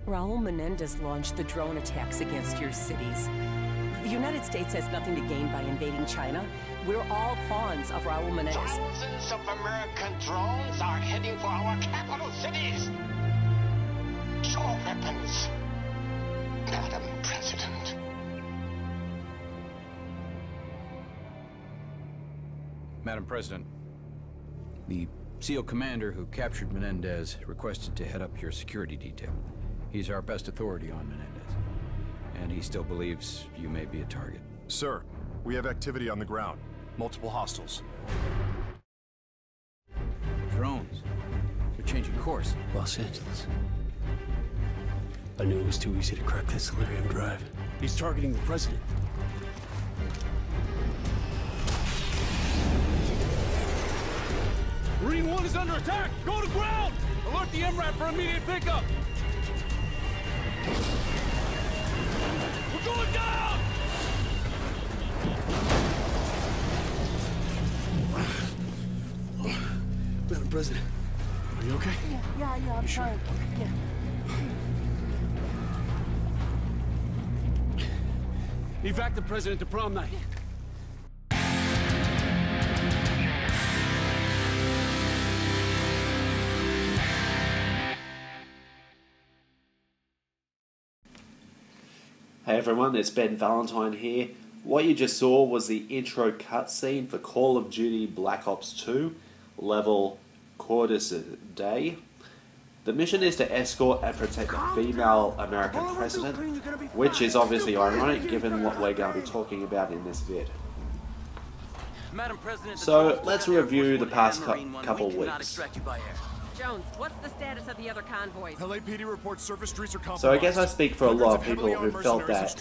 Raul Menendez launched the drone attacks against your cities. The United States has nothing to gain by invading China. We're all pawns of Raul Menendez. Thousands of American drones are heading for our capital cities. Show weapons, Madam President. Madam President, the SEAL commander who captured Menendez requested to head up your security detail. He's our best authority on Menendez, and he still believes you may be a target. Sir, we have activity on the ground. Multiple hostiles. Drones. They're changing course. Los Angeles. I knew it was too easy to crack that Solarium drive. He's targeting the president. Marine 1 is under attack! Go to ground! Alert the MRAP for immediate pickup! We're going down! Madam President, are you okay? Yeah, I'm fine. Yeah. Evac the president to prom night. Hey everyone, it's Ben Valentine here. What you just saw was the intro cutscene for Call of Duty Black Ops 2, level Cordis Die. The mission is to escort and protect the female American president, which is obviously ironic given what we're going to be talking about in this vid. So let's review the past couple weeks. Jones, what's the status of the other convoys? LAPD reports surface streets are compromised. So I guess I speak for a lot of people who felt that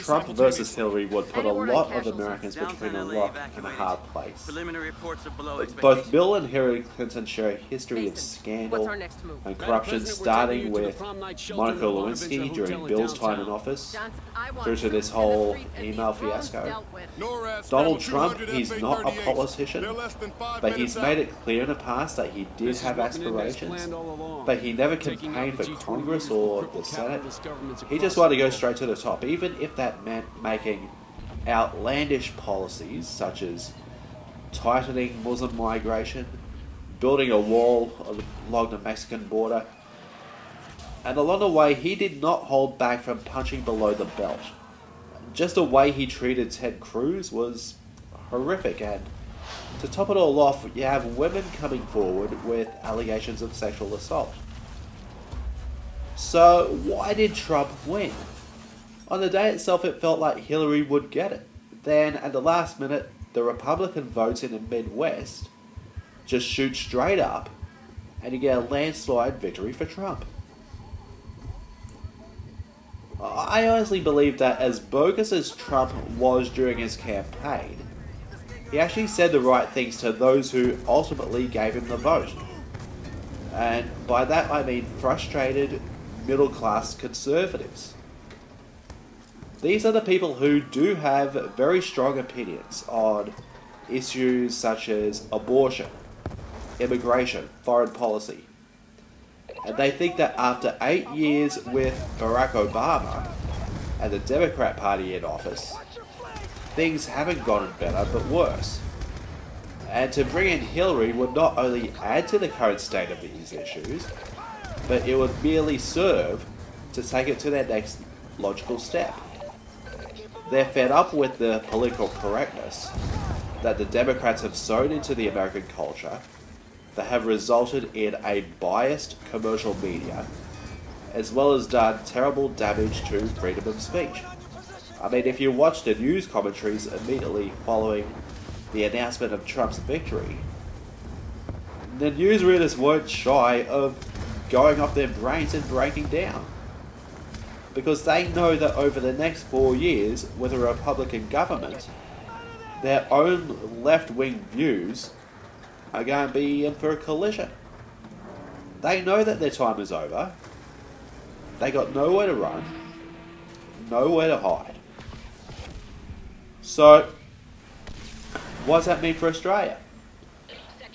Trump versus Hillary would put a lot of Americans between a rock and a hard place. Both Bill and Hillary Clinton share a history of scandal and corruption, starting with Monica Lewinsky during Bill's time in office, through to this whole email fiasco. Donald Trump, he's not a politician, but he's made it clear in the past that he did have aspirations. But he never campaigned for Congress or the Senate. He just wanted to go straight to the top, even if that meant making outlandish policies such as tightening Muslim migration, building a wall along the Mexican border. And along the way, he did not hold back from punching below the belt. Just the way he treated Ted Cruz was horrific, and to top it all off, you have women coming forward with allegations of sexual assault. So why did Trump win? On the day itself, it felt like Hillary would get it. Then, at the last minute, the Republican votes in the Midwest just shoot straight up, and you get a landslide victory for Trump. I honestly believe that as bogus as Trump was during his campaign, he actually said the right things to those who ultimately gave him the vote. And by that I mean frustrated, middle-class conservatives. These are the people who do have very strong opinions on issues such as abortion, immigration, foreign policy. And they think that after 8 years with Barack Obama and the Democrat Party in office, things haven't gotten better, but worse. And to bring in Hillary would not only add to the current state of these issues, but it would merely serve to take it to their next logical step. They're fed up with the political correctness that the Democrats have sown into the American culture that have resulted in a biased commercial media, as well as done terrible damage to freedom of speech. I mean, if you watch the news commentaries immediately following the announcement of Trump's victory, the newsreaders weren't shy of going off their brains and breaking down. Because they know that over the next 4 years, with a Republican government, their own left-wing views are going to be in for a collision. They know that their time is over. They got nowhere to run, nowhere to hide. So, what does that mean for Australia?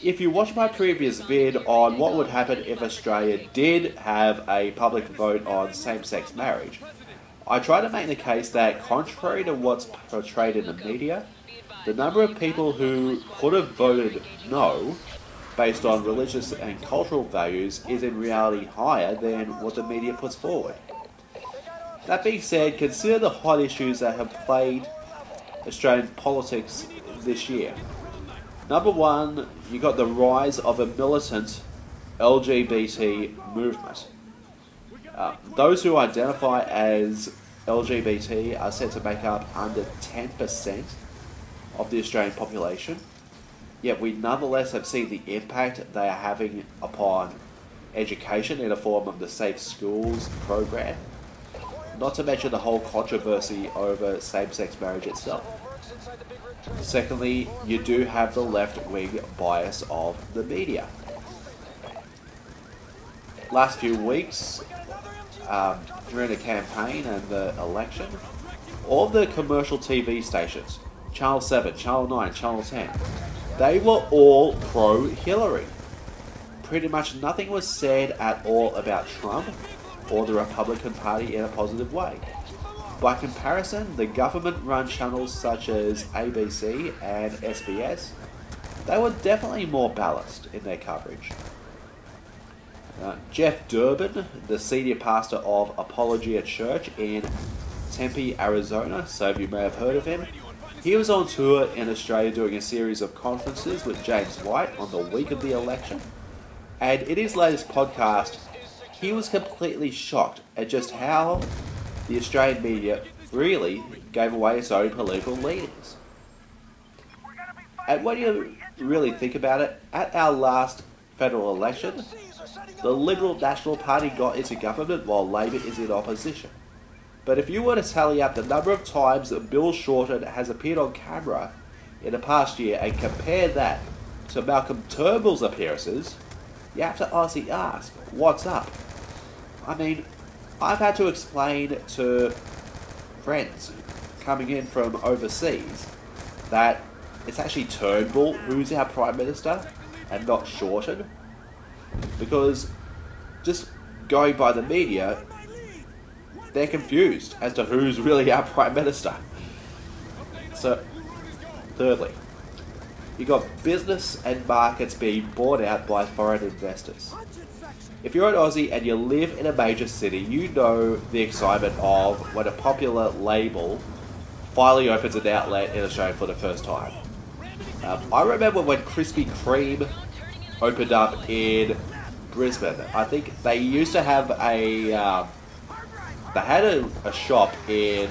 if you watch my previous vid on what would happen if Australia did have a public vote on same-sex marriage, I try to make the case that, contrary to what's portrayed in the media, the number of people who could have voted no, based on religious and cultural values, is in reality higher than what the media puts forward. That being said, consider the hot issues that have plagued Australian politics this year. Number one, you got the rise of a militant LGBT movement. Those who identify as LGBT are said to make up under 10% of the Australian population, yet we nonetheless have seen the impact they are having upon education in the form of the Safe Schools program, not to mention the whole controversy over same-sex marriage itself. Secondly, you do have the left-wing bias of the media. Last few weeks, during the campaign and the election, all the commercial TV stations, Channel 7, Channel 9, Channel 10, they were all pro-Hillary. Pretty much nothing was said at all about Trump or the Republican Party in a positive way. By comparison, the government-run channels such as ABC and SBS, they were definitely more balanced in their coverage. Jeff Durbin, the senior pastor of Apologia Church in Tempe, Arizona, some of you may have heard of him, he was on tour in Australia doing a series of conferences with James White on the week of the election, and in his latest podcast, he was completely shocked at just how the Australian media freely gave away its own political leaders. And when you really think about it, at our last federal election, the Liberal National Party got into government while Labor is in opposition. But if you were to tally up the number of times that Bill Shorten has appeared on camera in the past year and compare that to Malcolm Turnbull's appearances, you have to honestly ask, what's up? I mean, I've had to explain to friends coming in from overseas that it's actually Turnbull who's our Prime Minister and not Shorten, because just going by the media, they're confused as to who's really our Prime Minister. So, thirdly, you got business and markets being bought out by foreign investors. If you're an Aussie and you live in a major city, you know the excitement of when a popular label finally opens an outlet in Australia for the first time. I remember when Krispy Kreme opened up in Brisbane. I think they used to have a shop in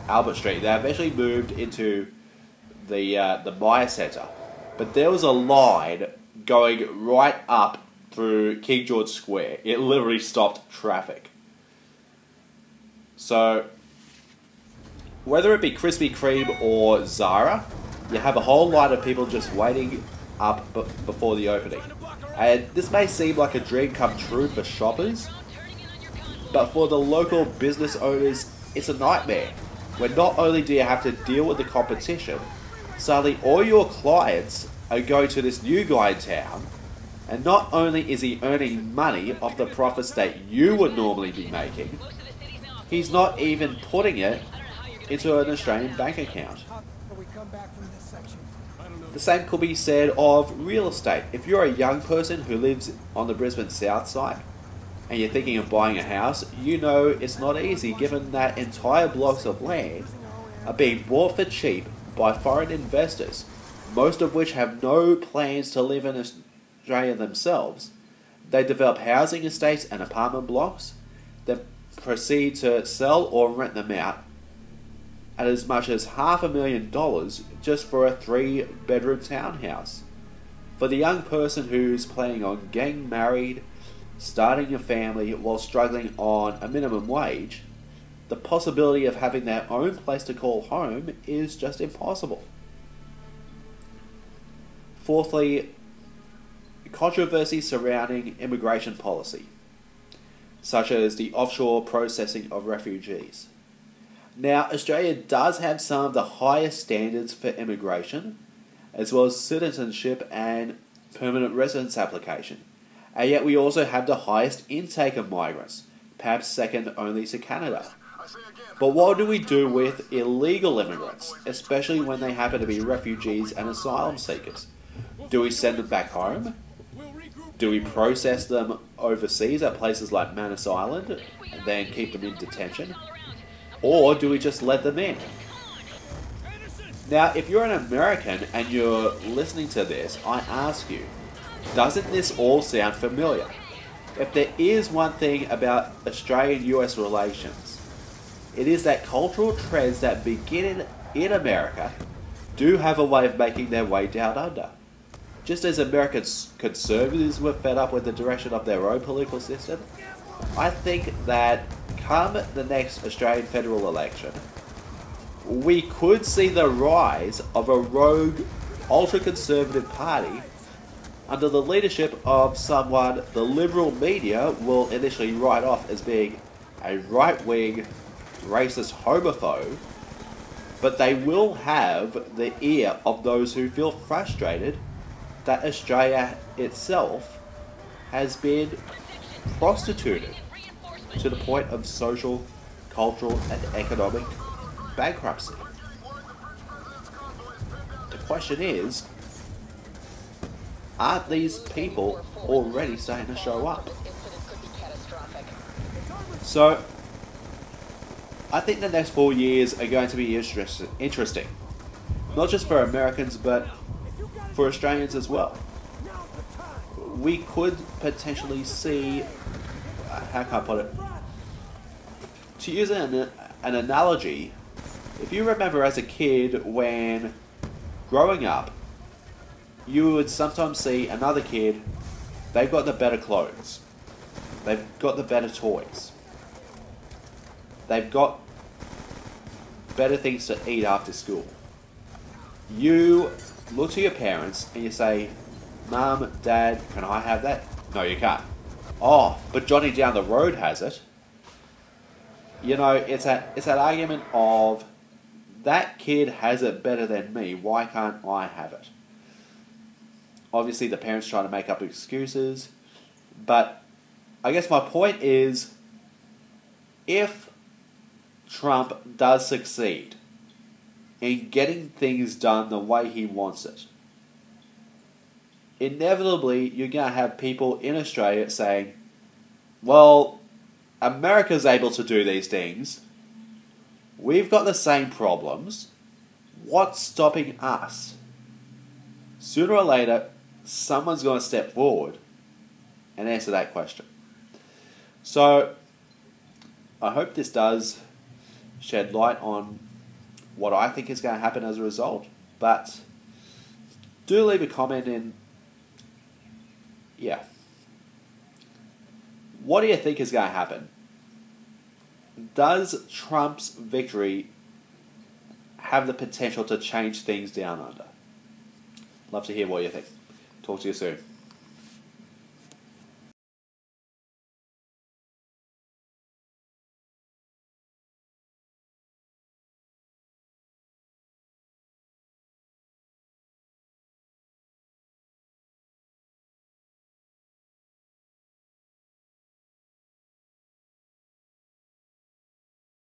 Albert Street. They eventually moved into the Myer Centre, but there was a line going right up through King George Square. It literally stopped traffic. So, whether it be Krispy Kreme or Zara, you have a whole line of people just waiting up before the opening. And this may seem like a dream come true for shoppers, but for the local business owners, it's a nightmare. When not only do you have to deal with the competition, suddenly all your clients are going to this new guy in town, and not only is he earning money off the profits that you would normally be making, he's not even putting it into an Australian bank account. The same could be said of real estate. If you're a young person who lives on the Brisbane south side and you're thinking of buying a house, you know it's not easy, given that entire blocks of land are being bought for cheap by foreign investors, most of which have no plans to live in Australia themselves. They develop housing estates and apartment blocks, then proceed to sell or rent them out at as much as $500,000 just for a 3-bedroom townhouse. For the young person who's planning on getting married, starting a family while struggling on a minimum wage, the possibility of having their own place to call home is just impossible. Fourthly, controversy surrounding immigration policy, such as the offshore processing of refugees. Now, Australia does have some of the highest standards for immigration, as well as citizenship and permanent residence application. And yet we also have the highest intake of migrants, perhaps second only to Canada. But what do we do with illegal immigrants, especially when they happen to be refugees and asylum seekers? Do we send them back home? Do we process them overseas at places like Manus Island and then keep them in detention? Or do we just let them in? Now, if you're an American and you're listening to this, I ask you, doesn't this all sound familiar? If there is one thing about Australian-US relations, it is that cultural trends that begin in America do have a way of making their way down under. Just as American conservatives were fed up with the direction of their own political system, I think that come the next Australian federal election, we could see the rise of a rogue, ultra-conservative party under the leadership of someone the liberal media will initially write off as being a right-wing, racist homophobe, but they will have the ear of those who feel frustrated that Australia itself has been prostituted to the point of social, cultural, and economic bankruptcy. The question is, aren't these people already starting to show up? So, I think the next 4 years are going to be interesting. Not just for Americans, but for Australians as well. We could potentially see, how can I put it? To use an analogy, if you remember as a kid when growing up, you would sometimes see another kid, they've got the better clothes, they've got the better toys, they've got better things to eat after school. You look to your parents and you say, Mum, Dad, can I have that? No, you can't. Oh, but Johnny down the road has it. You know, it's that argument of, that kid has it better than me, why can't I have it? Obviously the parents trying to make up excuses, but I guess my point is, if Trump does succeed in getting things done the way he wants it, inevitably you're going to have people in Australia saying, well, America's able to do these things, we've got the same problems, what's stopping us? Sooner or later, someone's going to step forward and answer that question. So, I hope this does shed light on what I think is going to happen as a result, but do leave a comment in, what do you think is going to happen? Does Trump's victory have the potential to change things down under? Love to hear what you think. Talk to you soon.